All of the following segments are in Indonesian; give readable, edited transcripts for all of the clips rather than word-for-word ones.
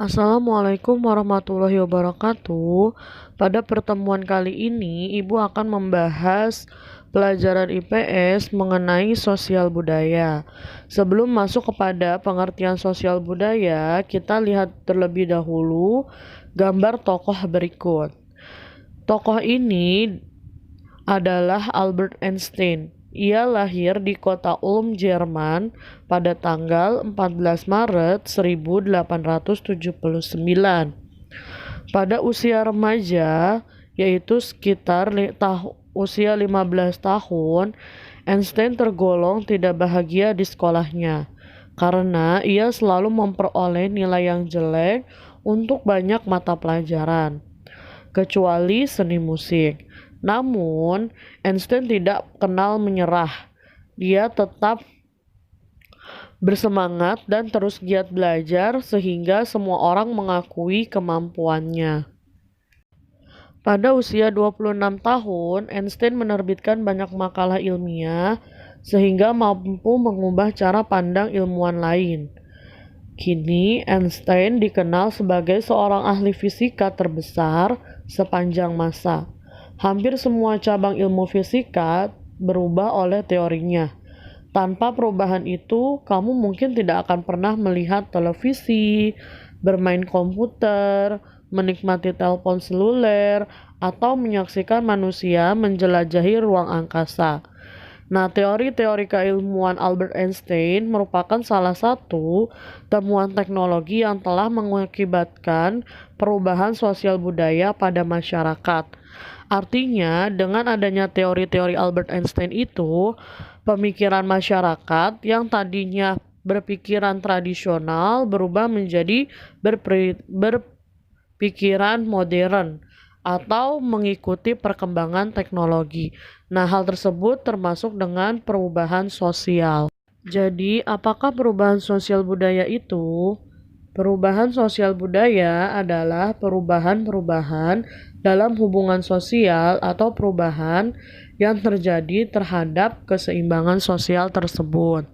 Assalamualaikum warahmatullahi wabarakatuh. Pada pertemuan kali ini, Ibu akan membahas pelajaran IPS mengenai sosial budaya. Sebelum masuk kepada pengertian sosial budaya, kita lihat terlebih dahulu gambar tokoh berikut. Tokoh ini adalah Albert Einstein. Ia lahir di kota Ulm, Jerman pada tanggal 14 Maret 1879. Pada usia remaja, yaitu sekitar usia 15 tahun, Einstein tergolong tidak bahagia di sekolahnya karena ia selalu memperoleh nilai yang jelek untuk banyak mata pelajaran, kecuali seni musik. Namun, Einstein tidak kenal menyerah. Dia tetap bersemangat dan terus giat belajar sehingga semua orang mengakui kemampuannya. Pada usia 26 tahun, Einstein menerbitkan banyak makalah ilmiah sehingga mampu mengubah cara pandang ilmuwan lain. Kini, Einstein dikenal sebagai seorang ahli fisika terbesar sepanjang masa. Hampir semua cabang ilmu fisika berubah oleh teorinya. Tanpa perubahan itu, kamu mungkin tidak akan pernah melihat televisi, bermain komputer, menikmati telepon seluler, atau menyaksikan manusia menjelajahi ruang angkasa. Nah, teori-teori keilmuan Albert Einstein merupakan salah satu temuan teknologi yang telah mengakibatkan perubahan sosial budaya pada masyarakat. Artinya, dengan adanya teori-teori Albert Einstein itu, pemikiran masyarakat yang tadinya berpikiran tradisional berubah menjadi berpikiran modern atau mengikuti perkembangan teknologi. Nah, hal tersebut termasuk dengan perubahan sosial. Jadi, apakah perubahan sosial budaya itu? Perubahan sosial budaya adalah perubahan-perubahan dalam hubungan sosial atau perubahan yang terjadi terhadap keseimbangan sosial tersebut.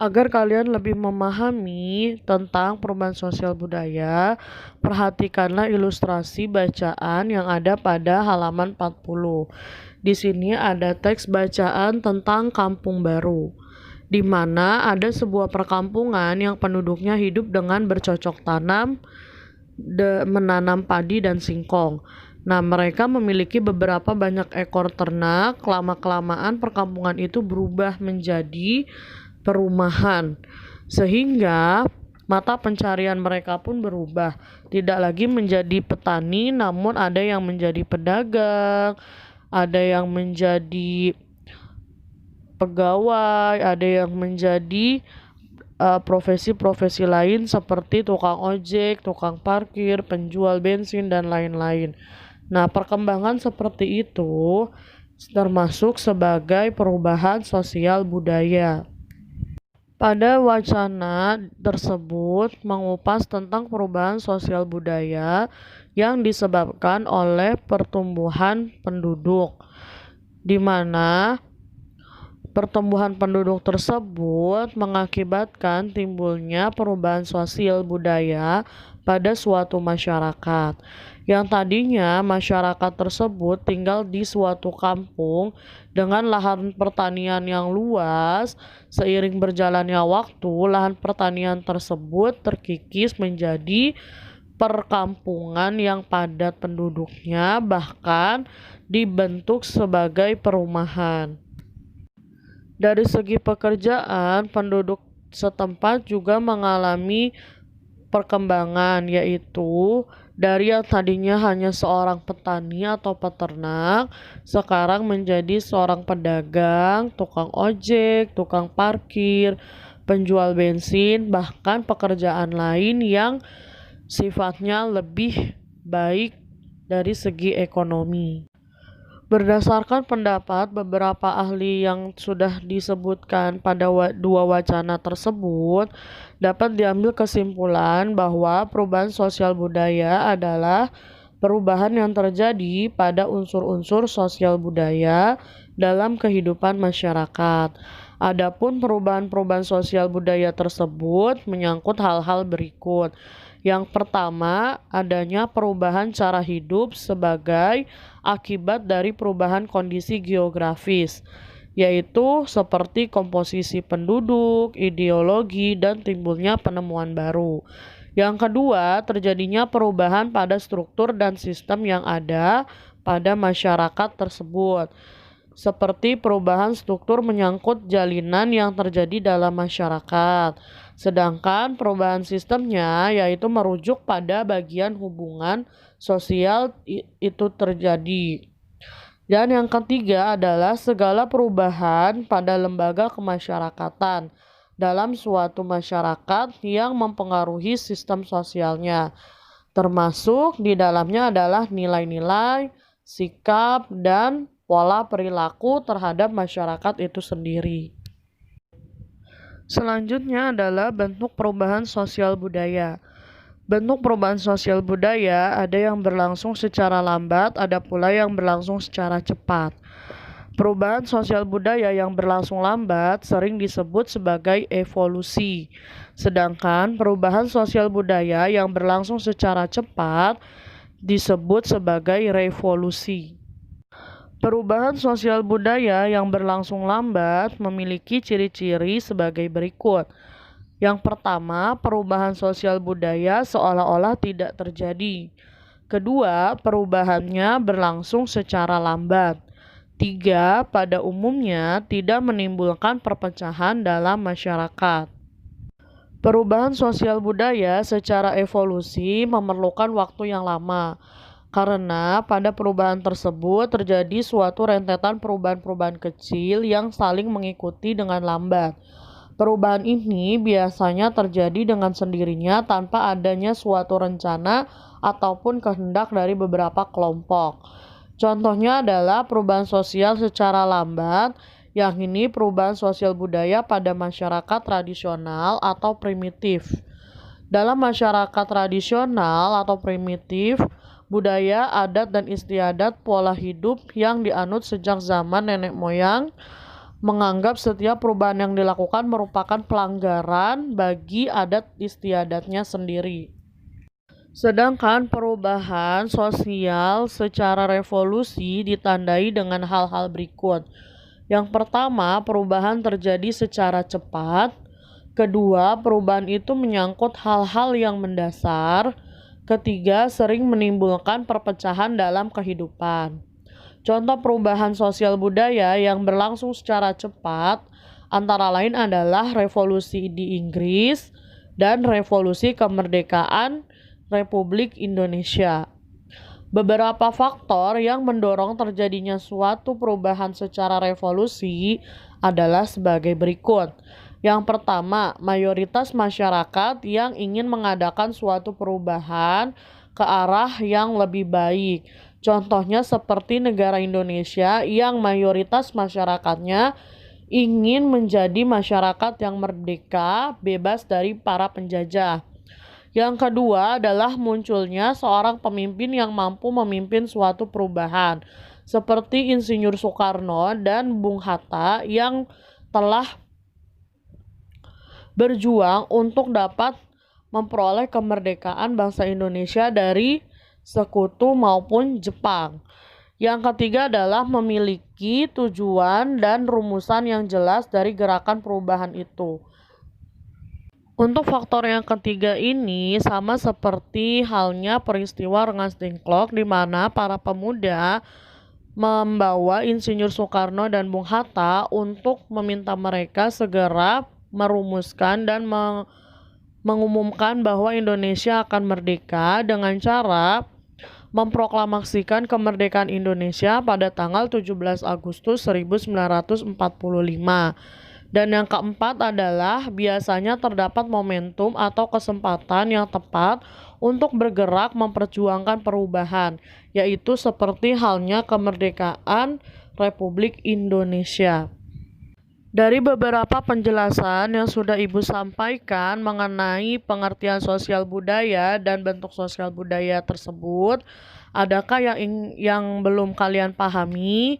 Agar kalian lebih memahami tentang perubahan sosial budaya, perhatikanlah ilustrasi bacaan yang ada pada halaman 40. Di sini ada teks bacaan tentang kampung baru, di mana ada sebuah perkampungan yang penduduknya hidup dengan bercocok tanam, menanam padi dan singkong. Nah, mereka memiliki beberapa banyak ekor ternak. Lama-kelamaan perkampungan itu berubah menjadi perumahan, sehingga mata pencarian mereka pun berubah. Tidak lagi menjadi petani, namun ada yang menjadi pedagang, ada yang menjadi pegawai, ada yang menjadi profesi-profesi lain seperti tukang ojek, tukang parkir, penjual bensin, dan lain-lain. Nah, perkembangan seperti itu termasuk sebagai perubahan sosial budaya. Pada wacana tersebut mengupas tentang perubahan sosial budaya yang disebabkan oleh pertumbuhan penduduk, di mana pertumbuhan penduduk tersebut mengakibatkan timbulnya perubahan sosial budaya pada suatu masyarakat. Yang tadinya masyarakat tersebut tinggal di suatu kampung dengan lahan pertanian yang luas, seiring berjalannya waktu, lahan pertanian tersebut terkikis menjadi perkampungan yang padat penduduknya, bahkan dibentuk sebagai perumahan. Dari segi pekerjaan, penduduk setempat juga mengalami perkembangan, yaitu dari yang tadinya hanya seorang petani atau peternak, sekarang menjadi seorang pedagang, tukang ojek, tukang parkir, penjual bensin, bahkan pekerjaan lain yang sifatnya lebih baik dari segi ekonomi. Berdasarkan pendapat beberapa ahli yang sudah disebutkan pada dua wacana tersebut, dapat diambil kesimpulan bahwa perubahan sosial budaya adalah perubahan yang terjadi pada unsur-unsur sosial budaya dalam kehidupan masyarakat. Adapun perubahan-perubahan sosial budaya tersebut menyangkut hal-hal berikut. Yang pertama, adanya perubahan cara hidup sebagai akibat dari perubahan kondisi geografis, yaitu seperti komposisi penduduk, ideologi, dan timbulnya penemuan baru. Yang kedua, terjadinya perubahan pada struktur dan sistem yang ada pada masyarakat tersebut, seperti perubahan struktur menyangkut jalinan yang terjadi dalam masyarakat. Sedangkan perubahan sistemnya yaitu merujuk pada bagian hubungan sosial itu terjadi. Dan yang ketiga adalah segala perubahan pada lembaga kemasyarakatan dalam suatu masyarakat yang mempengaruhi sistem sosialnya, termasuk di dalamnya adalah nilai-nilai, sikap, dan pola perilaku terhadap masyarakat itu sendiri. Selanjutnya adalah bentuk perubahan sosial budaya. Bentuk perubahan sosial budaya ada yang berlangsung secara lambat, ada pula yang berlangsung secara cepat. Perubahan sosial budaya yang berlangsung lambat sering disebut sebagai evolusi, sedangkan perubahan sosial budaya yang berlangsung secara cepat disebut sebagai revolusi. Perubahan sosial budaya yang berlangsung lambat memiliki ciri-ciri sebagai berikut. Yang pertama, perubahan sosial budaya seolah-olah tidak terjadi. Kedua, perubahannya berlangsung secara lambat. Tiga, pada umumnya tidak menimbulkan perpecahan dalam masyarakat. Perubahan sosial budaya secara evolusi memerlukan waktu yang lama, karena pada perubahan tersebut terjadi suatu rentetan perubahan-perubahan kecil yang saling mengikuti dengan lambat. Perubahan ini biasanya terjadi dengan sendirinya tanpa adanya suatu rencana ataupun kehendak dari beberapa kelompok. Contohnya adalah perubahan sosial secara lambat, yang ini perubahan sosial budaya pada masyarakat tradisional atau primitif. Dalam masyarakat tradisional atau primitif, budaya, adat, dan istiadat pola hidup yang dianut sejak zaman nenek moyang menganggap setiap perubahan yang dilakukan merupakan pelanggaran bagi adat istiadatnya sendiri. Sedangkan perubahan sosial secara revolusi ditandai dengan hal-hal berikut. Yang pertama, perubahan terjadi secara cepat. Kedua, perubahan itu menyangkut hal-hal yang mendasar. Ketiga, sering menimbulkan perpecahan dalam kehidupan. Contoh perubahan sosial budaya yang berlangsung secara cepat antara lain adalah revolusi di Inggris dan revolusi kemerdekaan Republik Indonesia. Beberapa faktor yang mendorong terjadinya suatu perubahan secara revolusi adalah sebagai berikut. Yang pertama, mayoritas masyarakat yang ingin mengadakan suatu perubahan ke arah yang lebih baik. Contohnya seperti negara Indonesia yang mayoritas masyarakatnya ingin menjadi masyarakat yang merdeka, bebas dari para penjajah. Yang kedua adalah munculnya seorang pemimpin yang mampu memimpin suatu perubahan, seperti Insinyur Soekarno dan Bung Hatta yang telah berjuang untuk dapat memperoleh kemerdekaan bangsa Indonesia dari sekutu maupun Jepang. Yang ketiga adalah memiliki tujuan dan rumusan yang jelas dari gerakan perubahan itu. Untuk faktor yang ketiga ini sama seperti halnya peristiwa Rengas Dengklok di mana para pemuda membawa Insinyur Soekarno dan Bung Hatta untuk meminta mereka segera merumuskan dan mengumumkan bahwa Indonesia akan merdeka dengan cara memproklamasikan kemerdekaan Indonesia pada tanggal 17 Agustus 1945. Dan yang keempat adalah biasanya terdapat momentum atau kesempatan yang tepat untuk bergerak memperjuangkan perubahan, yaitu seperti halnya kemerdekaan Republik Indonesia. Dari beberapa penjelasan yang sudah Ibu sampaikan mengenai pengertian sosial budaya dan bentuk sosial budaya tersebut, adakah yang belum kalian pahami?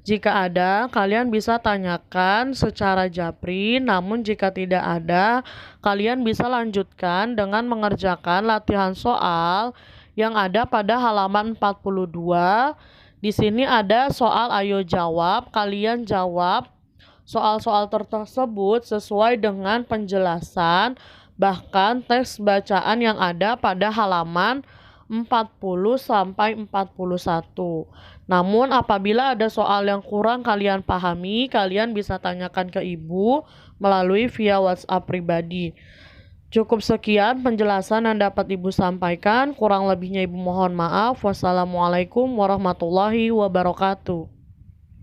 Jika ada, kalian bisa tanyakan secara japri, namun jika tidak ada, kalian bisa lanjutkan dengan mengerjakan latihan soal yang ada pada halaman 42. Di sini ada soal ayo jawab, kalian jawab soal-soal tersebut sesuai dengan penjelasan, bahkan teks bacaan yang ada pada halaman 40 sampai 41. Namun apabila ada soal yang kurang kalian pahami, kalian bisa tanyakan ke ibu melalui via WhatsApp pribadi. Cukup sekian penjelasan yang dapat ibu sampaikan. Kurang lebihnya ibu mohon maaf. Wassalamualaikum warahmatullahi wabarakatuh.